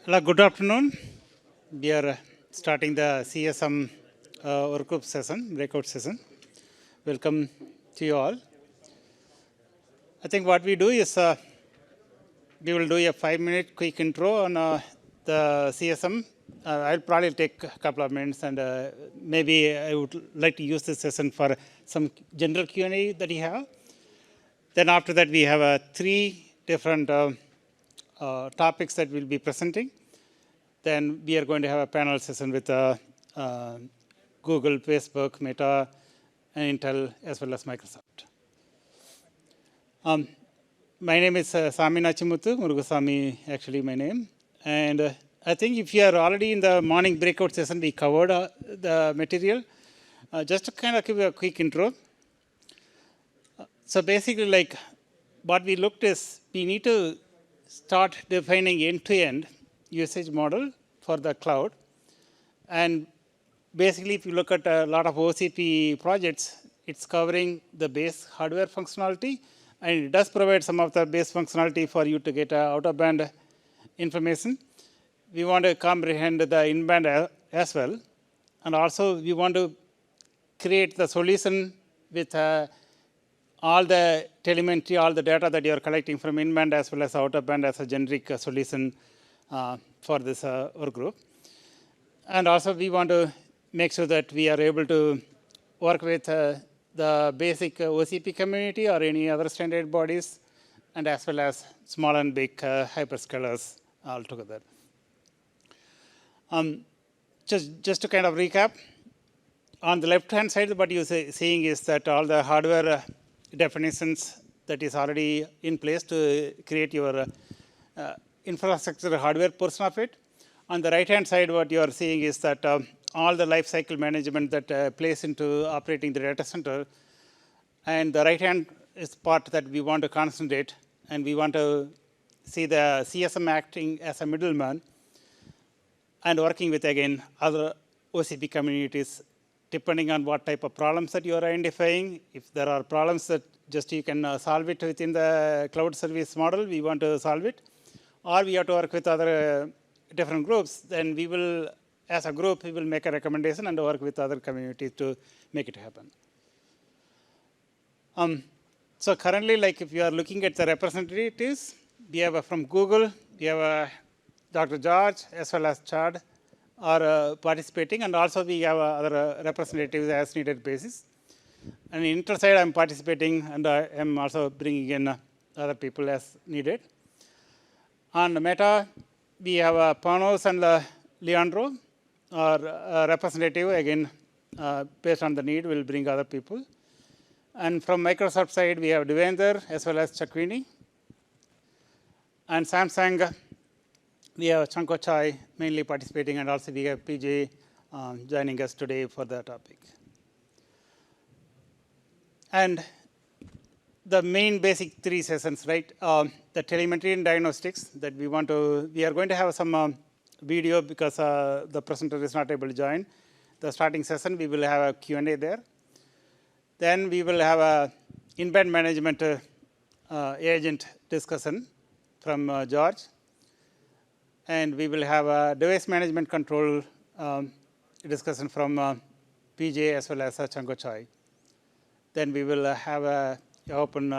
Hello, good afternoon. We are starting the CSM workgroup session, breakout session. Welcome to you all. I think what we do is we will do a 5-minute quick intro on the CSM. I'll probably take a couple of minutes, and maybe I would like to use this session for some general Q&A that you have. Then after that, we have 3 different topics that we'll be presenting. Then we are going to have a panel session with Google, Facebook, Meta, and Intel, as well as Microsoft. My name is Sami Nachimuthu, Murugusami actually my name. And I think if you are already in the morning breakout session, we covered the material. Just to kind of give you a quick intro. So basically, like what we looked is we need to start defining end-to-end usage model for the cloud. And basically, if you look at a lot of OCP projects, it's covering the base hardware functionality, and it does provide some of the base functionality for you to get out-of-band information. We want to comprehend the in-band as well. And also, we want to create the solution with all the telemetry, all the data that you are collecting from in-band as well as out-of-band as a generic solution for this work group. And also, we want to make sure that we are able to work with the basic OCP community or any other standard bodies, and as well as small and big hyperscalers altogether. Just to kind of recap, on the left-hand side, what you're seeing is that all the hardware definitions that is already in place to create your infrastructure hardware portion of it. On the right-hand side, what you are seeing is that all the life cycle management that plays into operating the data center. And the right-hand is part that we want to concentrate, and we want to see the CSM acting as a middleman and working with, again, other OCP communities, depending on what type of problems that you are identifying. If there are problems that just you can solve it within the cloud service model, we want to solve it. Or we have to work with other different groups, then we will, as a group, we will make a recommendation and work with other communities to make it happen. So currently, like if you are looking at the representatives, we have from Google, we have Dr. George as well as Chad are participating, and also we have other representatives as needed basis. And in Intel side, I'm participating, and I am also bringing in other people as needed. On Meta, we have Panos and Leandro, are representative. Again, based on the need, we'll bring other people. And from Microsoft side, we have Devendra as well as Chakwini. And Samsung, we have Chanko Chai mainly participating, and also we have PJ joining us today for the topic. And the main basic 3 sessions, right? The telemetry and diagnostics that we are going to have some video because the presenter is not able to join. The starting session, we will have a Q&A there. Then we will have a in-band management agent discussion from George. And we will have a device management control discussion from PJ as well as Chanko Chai. Then we will have open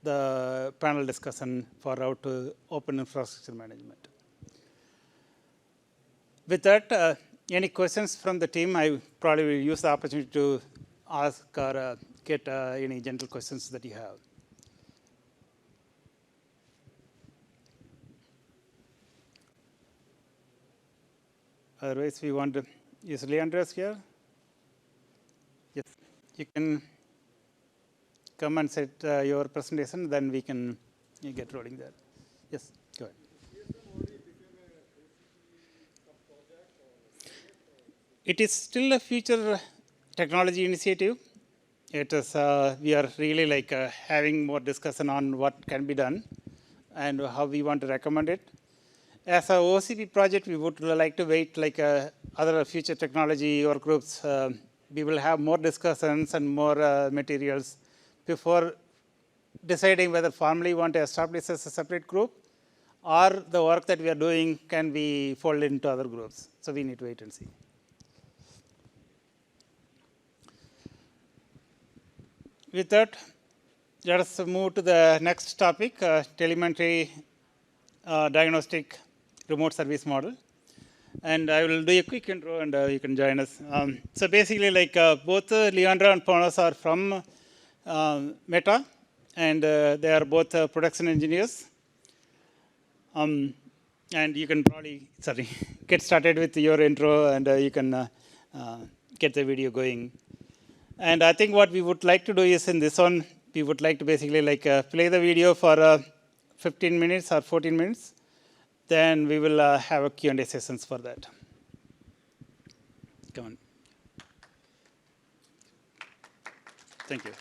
the panel discussion for how to open infrastructure management. With that, any questions from the team? I probably will use the opportunity to ask or get any general questions that you have. Otherwise, we want to use Leandros here. Yes, you can come and set your presentation, then we can get rolling there. Yes, go ahead. It is still a future technology initiative. It is, we are really like having more discussion on what can be done and how we want to recommend it. As a OCP project, we would like to wait like other future technology work groups. We will have more discussions and more materials before deciding whether formally want to establish as a separate group or the work that we are doing can be folded into other groups. So we need to wait and see. With that, let us move to the next topic, telemetry diagnostic remote service model. And I will do a quick intro, and you can join us. So basically, like both Leandro and Panos are from Meta, and they are both production engineers. And you can probably, get started with your intro, and you can get the video going. And I think what we would like to do is in this one, we would like to basically like play the video for 15 minutes or 14 minutes. Then we will have a Q&A sessions for that. Come on. Thank you.